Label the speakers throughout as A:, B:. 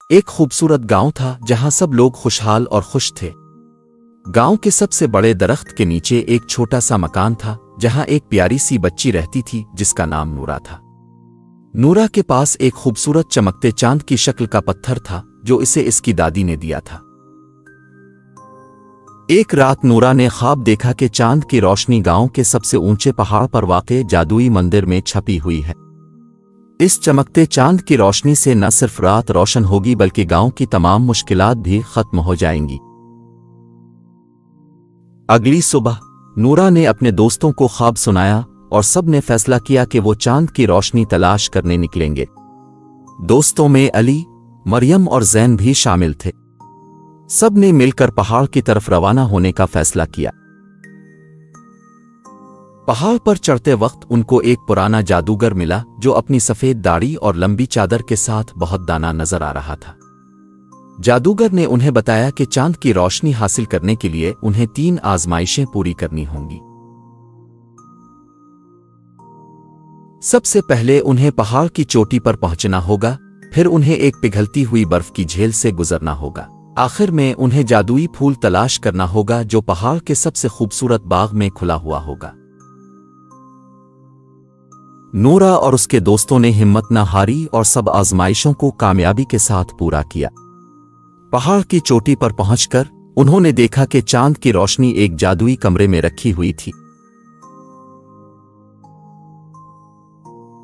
A: ایک خوبصورت گاؤں تھا جہاں سب لوگ خوشحال اور خوش تھے۔ گاؤں کے سب سے بڑے درخت کے نیچے ایک چھوٹا سا مکان تھا جہاں ایک پیاری سی بچی رہتی تھی جس کا نام نورا تھا۔ نورا کے پاس ایک خوبصورت چمکتے چاند کی شکل کا پتھر تھا جو اسے اس کی دادی نے دیا تھا۔ ایک رات نورا نے خواب دیکھا کہ چاند کی روشنی گاؤں کے سب سے اونچے پہاڑ پر واقع جادوئی مندر میں چھپی ہوئی ہے۔ اس چمکتے چاند کی روشنی سے نہ صرف رات روشن ہوگی بلکہ گاؤں کی تمام مشکلات بھی ختم ہو جائیں گی۔ اگلی صبح نورا نے اپنے دوستوں کو خواب سنایا اور سب نے فیصلہ کیا کہ وہ چاند کی روشنی تلاش کرنے نکلیں گے۔ دوستوں میں علی، مریم اور زین بھی شامل تھے۔ سب نے مل کر پہاڑ کی طرف روانہ ہونے کا فیصلہ کیا۔ پہاڑ پر چڑھتے وقت ان کو ایک پرانا جادوگر ملا جو اپنی سفید داڑھی اور لمبی چادر کے ساتھ بہت دانا نظر آ رہا تھا۔ جادوگر نے انہیں بتایا کہ چاند کی روشنی حاصل کرنے کے لیے انہیں 3 آزمائشیں پوری کرنی ہوں گی۔ سب سے پہلے انہیں پہاڑ کی چوٹی پر پہنچنا ہوگا، پھر انہیں ایک پگھلتی ہوئی برف کی جھیل سے گزرنا ہوگا، آخر میں انہیں جادوئی پھول تلاش کرنا ہوگا جو پہاڑ کے سب سے خوبصورت باغ میں کھلا ہوا ہوگا۔ نورا اور اس کے دوستوں نے ہمت نہ ہاری اور سب آزمائشوں کو کامیابی کے ساتھ پورا کیا۔ پہاڑ کی چوٹی پر پہنچ کر انہوں نے دیکھا کہ چاند کی روشنی ایک جادوئی کمرے میں رکھی ہوئی تھی۔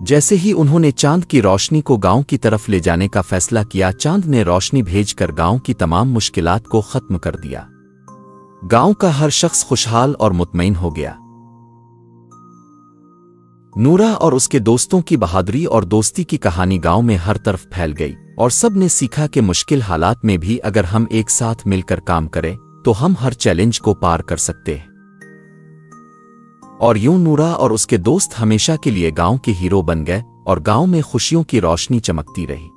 A: جیسے ہی انہوں نے چاند کی روشنی کو گاؤں کی طرف لے جانے کا فیصلہ کیا، چاند نے روشنی بھیج کر گاؤں کی تمام مشکلات کو ختم کر دیا۔ گاؤں کا ہر شخص خوشحال اور مطمئن ہو گیا۔ نورا اور اس کے دوستوں کی بہادری اور دوستی کی کہانی گاؤں میں ہر طرف پھیل گئی، اور سب نے سیکھا کہ مشکل حالات میں بھی اگر ہم ایک ساتھ مل کر کام کریں تو ہم ہر چیلنج کو پار کر سکتے ہیں۔ اور یوں نورا اور اس کے دوست ہمیشہ کے لیے گاؤں کے ہیرو بن گئے اور گاؤں میں خوشیوں کی روشنی چمکتی رہی۔